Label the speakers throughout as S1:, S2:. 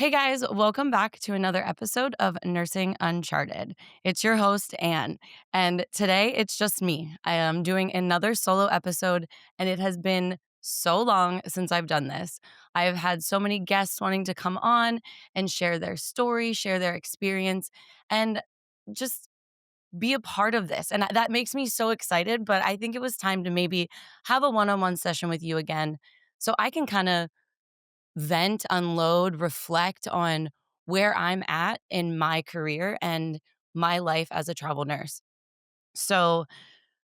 S1: Hey guys, welcome back to another episode of Nursing Uncharted. It's your host, Anne, and today it's just me. I am doing another solo episode, and it has been so long since I've done this. I have had so many guests wanting to come on and share their story, share their experience, and just be a part of this. And that makes me so excited, but I think it was time to maybe have a one on one session with you again so I can kind of vent, unload, reflect on where I'm at in my career and my life as a travel nurse. So,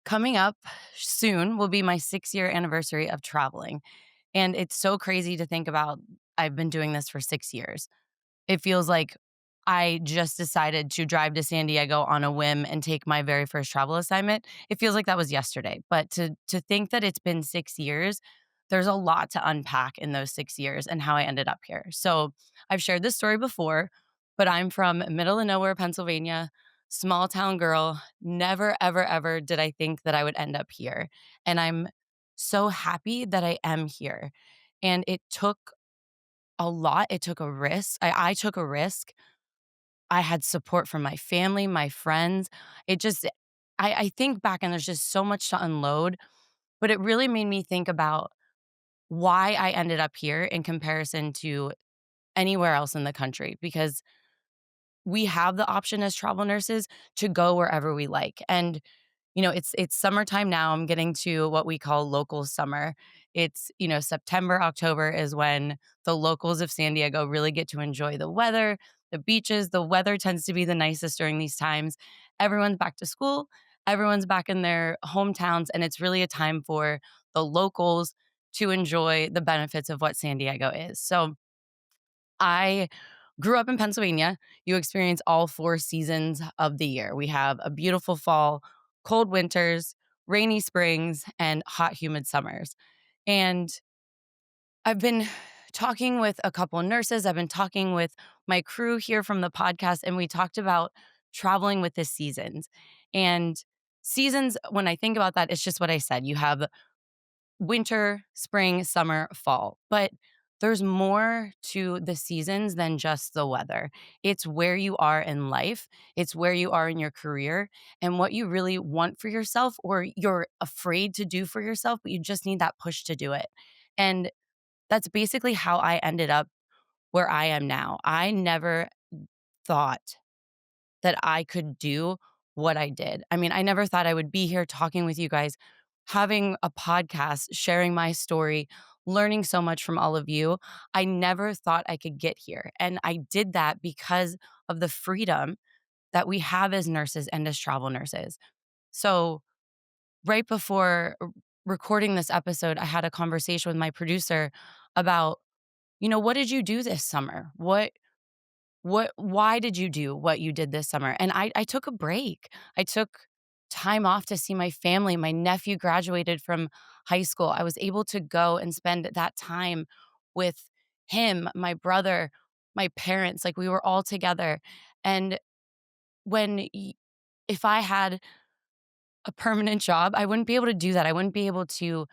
S1: coming up soon will be my 6 year anniversary of traveling. And it's so crazy to think about. I've been doing this for 6 years. It feels like I just decided to drive to San Diego on a whim and take my very first travel assignment. It feels like that was yesterday, but to think that it's been 6 years, there's a lot to unpack in those 6 years and how I ended up here. So, I've shared this story before, but I'm from middle of nowhere, Pennsylvania, small town girl. Never ever ever did I think that I would end up here. And I'm so happy that I am here. And it took a lot. It took a risk. I took a risk. I had support from my family, my friends. It just, I think back and there's just so much to unload, but it really made me think about why I ended up here in comparison to anywhere else in the country because we have the option as travel nurses to go wherever we like. And it's summertime now. I'm getting to what we call local summer. It's, September, October is when the locals of San Diego really get to enjoy the weather, the beaches. The weather tends to be the nicest during these times. Everyone's back to school, everyone's back in their hometowns, and it's really a time for the locals to enjoy the benefits of what San Diego is. So, I grew up in Pennsylvania. You experience all 4 seasons of the year. We have a beautiful fall, cold winters, rainy springs, and hot, humid summers. And I've been talking with a couple of nurses. I've been talking with my crew here from the podcast, and we talked about traveling with the seasons. And seasons, when I think about that, it's just what I said. You have winter, spring, summer, fall. But there's more to the seasons than just the weather. It's where you are in life, it's where you are in your career, and what you really want for yourself or you're afraid to do for yourself, but you just need that push to do it. And that's basically how I ended up where I am now. I never thought that I could do what I did. I mean, I never thought I would be here talking with you guys, having a podcast, sharing my story, learning so much from all of you. I never thought I could get here. And I did that because of the freedom that we have as nurses and as travel nurses. So, right before recording this episode, I had a conversation with my producer about, what did you do this summer? Why did you do what you did this summer? And I took a break. I took time off to see my family. My nephew graduated from high school. I was able to go and spend that time with him, my brother, my parents. Like we were all together. And if I had a permanent job, I wouldn't be able to do that. I wouldn't be able to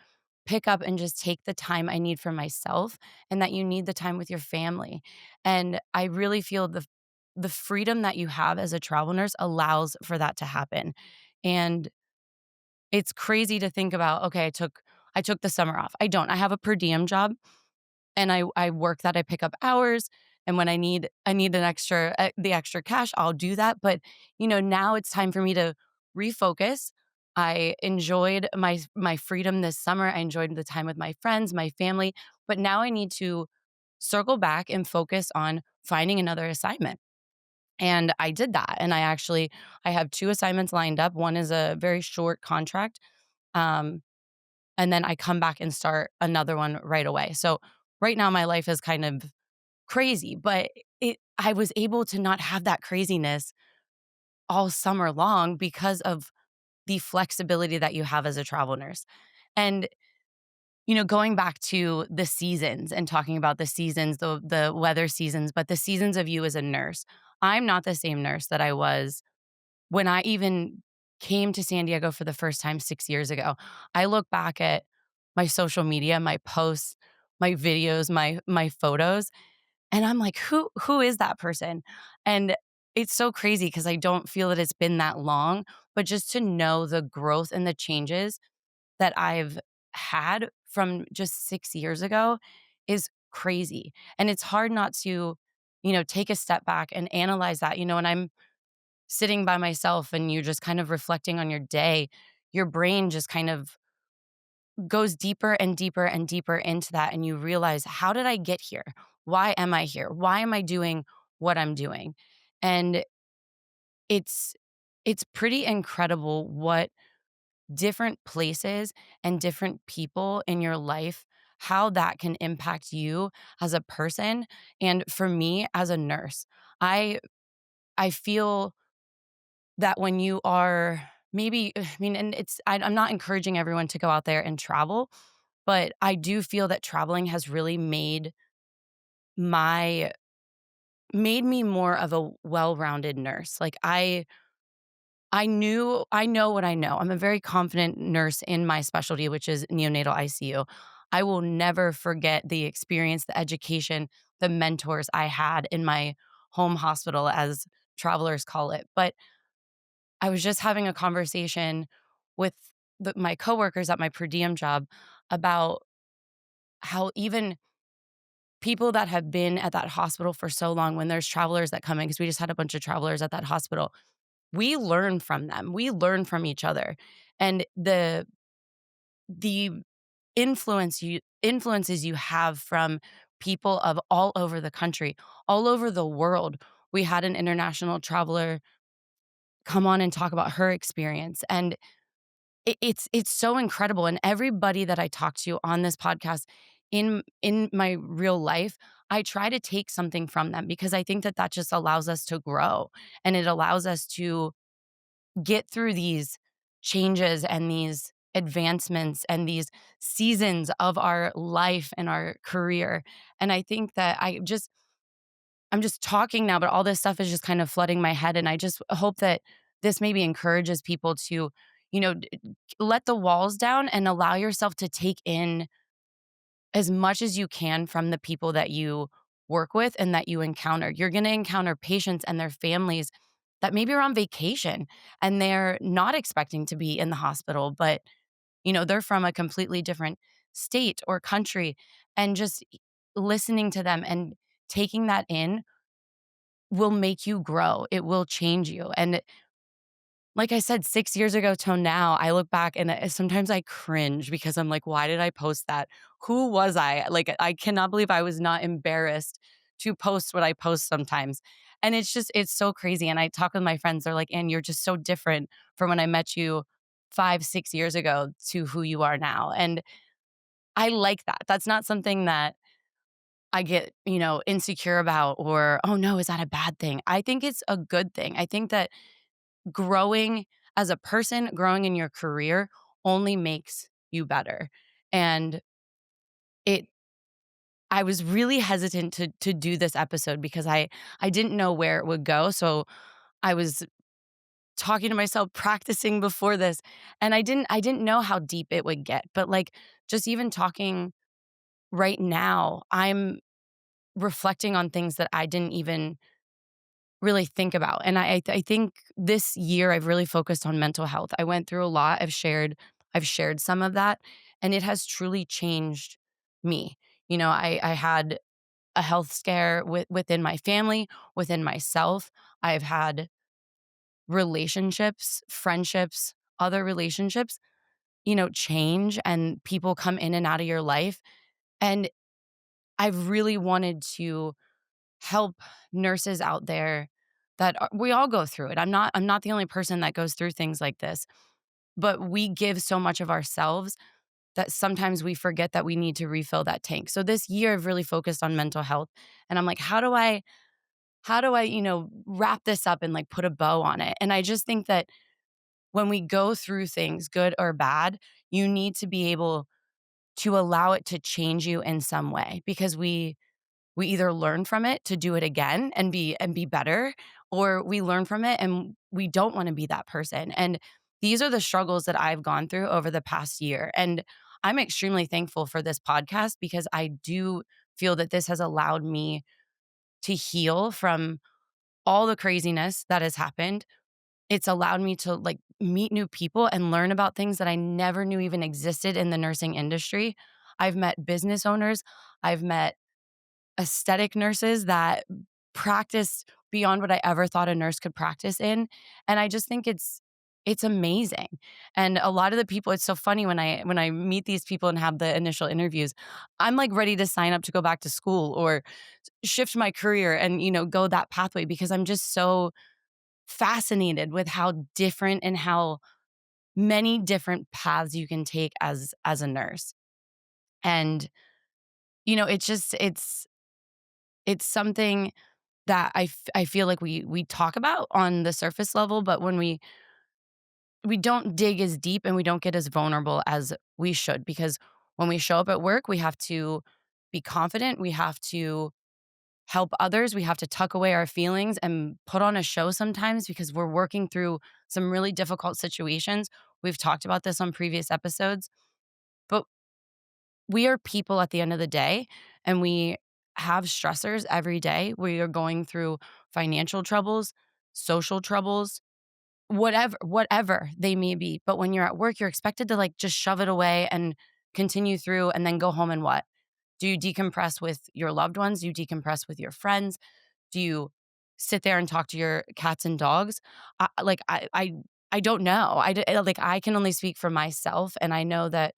S1: pick up and just take the time I need for myself and that you need the time with your family. And I really feel the freedom that you have as a travel nurse allows for that to happen. And it's crazy to think about, okay, I took the summer off. I don't. I have a per diem job and I work that. I pick up hours, and when I need an extra the extra cash, I'll do that. But now it's time for me to refocus. I enjoyed my freedom this summer. I enjoyed the time with my friends, my family, but now I need to circle back and focus on finding another assignment. And I did that. And I have 2 assignments lined up. One is a very short contract. Um, and then I come back and start another one right away. So right now my life is kind of crazy, but I was able to not have that craziness all summer long because of the flexibility that you have as a travel nurse. And going back to the seasons and talking about the seasons, the weather seasons, but the seasons of you as a nurse. I'm not the same nurse that I was when I even came to San Diego for the first time 6 years ago. I look back at my social media, my posts, my videos, my photos, And I'm like, who is that person? And it's so crazy because I don't feel that it's been that long, but just to know the growth and the changes that I've had from just 6 years ago is crazy. And it's hard not to, take a step back and analyze that. When I'm sitting by myself and you're just kind of reflecting on your day, your brain just kind of goes deeper and deeper and deeper into that. And you realize, how did I get here? Why am I here? Why am I doing what I'm doing? And it's it's pretty incredible what different places and different people in your life, how that can impact you as a person, and for me as a nurse. I feel that when you are maybe I mean, and I'm not encouraging everyone to go out there and travel, but I do feel that traveling has really my made me more of a well-rounded nurse. Like, I know what I know. I'm a very confident nurse in my specialty, which is neonatal ICU. I will never forget the experience, the education, the mentors I had in my home hospital, as travelers call it. But I was just having a conversation with my coworkers at my per diem job about how even people that have been at that hospital for so long, when there's travelers that come in, because we just had a bunch of travelers at that hospital, we learn from them. We learn from each other. And the influences you have from people of all over the country, all over the world. We had an international traveler come on and talk about her experience, and it's so incredible. And everybody that I talk to on this podcast, in my real life, I try to take something from them, because I think that that just allows us to grow, and it allows us to get through these changes and these advancements and these seasons of our life and our career. And I think that I'm just talking now, but all this stuff is just kind of flooding my head. And I just hope that this maybe encourages people to, let the walls down and allow yourself to take in as much as you can from the people that you work with and that you encounter. You're going to encounter patients and their families that maybe are on vacation and they're not expecting to be in the hospital, but they're from a completely different state or country, and just listening to them and taking that in will make you grow. It will change you. And like I said, 6 years ago till now, I look back and sometimes I cringe because I'm like, "Why did I post that? Who was I?" Like, I cannot believe I was not embarrassed to post what I post sometimes. And it's so crazy, and I talk with my friends, they're like, "Ann, you're just so different from when I met you 5, 6 years ago to who you are now." And I like that. That's not something that I get, insecure about, or, "Oh, no, is that a bad thing?" I think it's a good thing. I think that growing as a person, growing in your career only makes you better. And it I was really hesitant to do this episode because I didn't know where it would go. So I was talking to myself, practicing before this, and I didn't know how deep it would get. But like, just even talking right now, I'm reflecting on things that I didn't even really think about. And I think this year I've really focused on mental health. I went through a lot. I've shared some of that, and it has truly changed me. I had a health scare within my family, within myself. I've had relationships, friendships, other relationships, change, and people come in and out of your life. And I've really wanted to help nurses out there we all go through it. I'm not the only person that goes through things like this, but we give so much of ourselves that sometimes we forget that we need to refill that tank. So this year I've really focused on mental health, and I'm like, how do I, wrap this up and like put a bow on it? And I just think that when we go through things, good or bad, you need to be able to allow it to change you in some way, because we either learn from it to do it again and be better, or we learn from it and we don't want to be that person. And these are the struggles that I've gone through over the past year. And I'm extremely thankful for this podcast, because I do feel that this has allowed me to heal from all the craziness that has happened. It's allowed me to like meet new people and learn about things that I never knew even existed in the nursing industry. I've met business owners, I've met aesthetic nurses that practice beyond what I ever thought a nurse could practice in, and I just think it's amazing. And a lot of the people, it's so funny when I meet these people and have the initial interviews, I'm like ready to sign up to go back to school or shift my career and, go that pathway because I'm just so fascinated with how different and how many different paths you can take as a nurse. And, it's something that I feel like we talk about on the surface level, but when we don't dig as deep and we don't get as vulnerable as we should because when we show up at work, we have to be confident, we have to help others, we have to tuck away our feelings and put on a show sometimes because we're working through some really difficult situations. We've talked about this on previous episodes, but we are people at the end of the day and we have stressors every day. We are going through financial troubles, social troubles, whatever they may be. But when you're at work, you're expected to like just shove it away and continue through and then go home and what? Do you decompress with your loved ones? Do you decompress with your friends? Do you sit there and talk to your cats and dogs? I don't know. Like I can only speak for myself, and I know that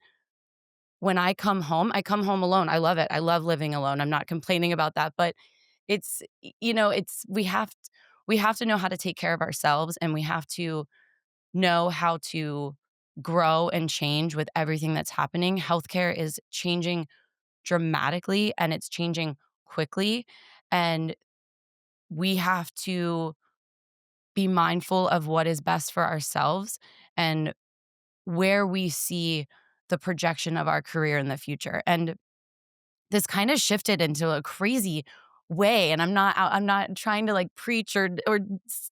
S1: when I come home alone. I love it. I love living alone. I'm not complaining about that, but it's we have to know how to take care of ourselves, and we have to know how to grow and change with everything that's happening. Healthcare is changing dramatically and it's changing quickly, and we have to be mindful of what is best for ourselves and where we see the projection of our career in the future. And this kind of shifted into a crazy way, and I'm not trying to like preach or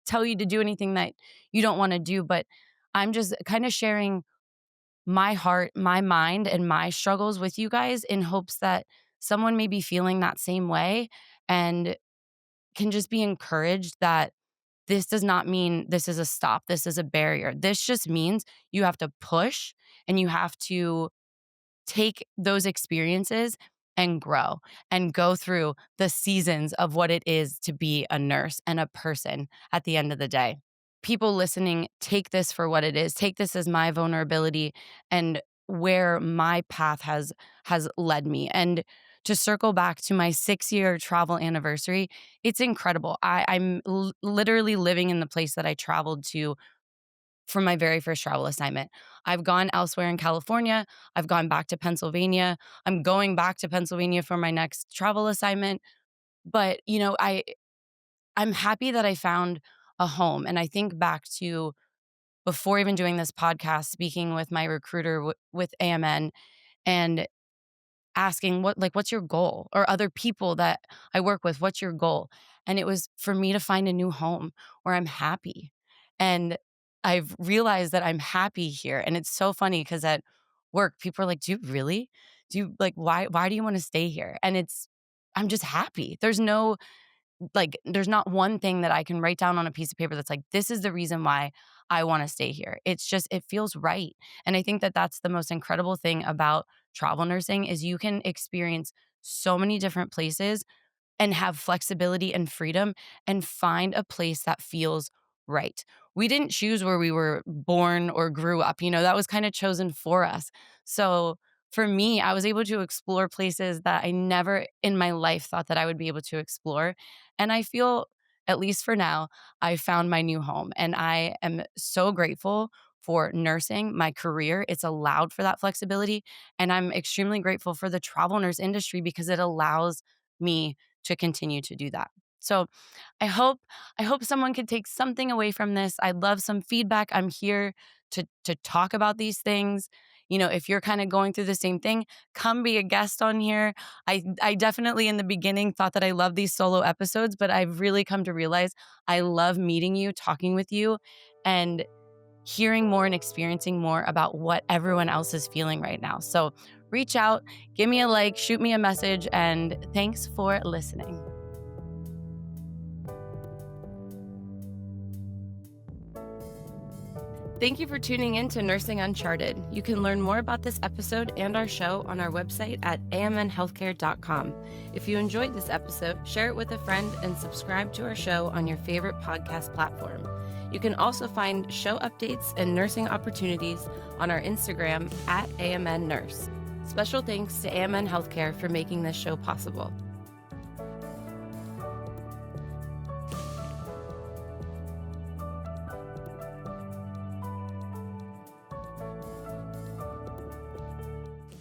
S1: tell you to do anything that you don't want to do, but I'm just kind of sharing my heart, my mind, and my struggles with you guys in hopes that someone may be feeling that same way and can just be encouraged that this does not mean this is a stop. This is a barrier. This just means you have to push and you have to take those experiences and grow and go through the seasons of what it is to be a nurse and a person at the end of the day. People listening, take this for what it is. Take this as my vulnerability and where my path has led me. And to circle back to my 6-year travel anniversary, it's incredible. I'm literally living in the place that I traveled to for my very first travel assignment. I've gone elsewhere in California. I've gone back to Pennsylvania. I'm going back to Pennsylvania for my next travel assignment. But, I'm happy that I found a home. And I think back to before even doing this podcast, speaking with my recruiter with AMN and asking what's your goal, or other people that I work with, what's your goal? And it was for me to find a new home where I'm happy. And I've realized that I'm happy here. And it's so funny because at work, people are like, do you really? Do you like why do you want to stay here? And I'm just happy. There's not one thing that I can write down on a piece of paper that's like, this is the reason why I want to stay here. It's just, it feels right. And I think that that's the most incredible thing about travel nursing is you can experience so many different places and have flexibility and freedom and find a place that feels right. We didn't choose where we were born or grew up, that was kind of chosen for us. So for me, I was able to explore places that I never in my life thought that I would be able to explore. And I feel, at least for now, I found my new home. And I am so grateful for nursing, my career. It's allowed for that flexibility. And I'm extremely grateful for the travel nurse industry because it allows me to continue to do that. So I hope someone could take something away from this. I'd love some feedback. I'm here to talk about these things. If you're kind of going through the same thing, come be a guest on here. I definitely in the beginning thought that I love these solo episodes, but I've really come to realize I love meeting you, talking with you, and hearing more and experiencing more about what everyone else is feeling right now. So reach out, give me a like, shoot me a message, and thanks for listening. Thank you for tuning in to Nursing Uncharted. You can learn more about this episode and our show on our website at amnhealthcare.com. If you enjoyed this episode, share it with a friend and subscribe to our show on your favorite podcast platform. You can also find show updates and nursing opportunities on our Instagram at AMN Nurse. Special thanks to AMN Healthcare for making this show possible.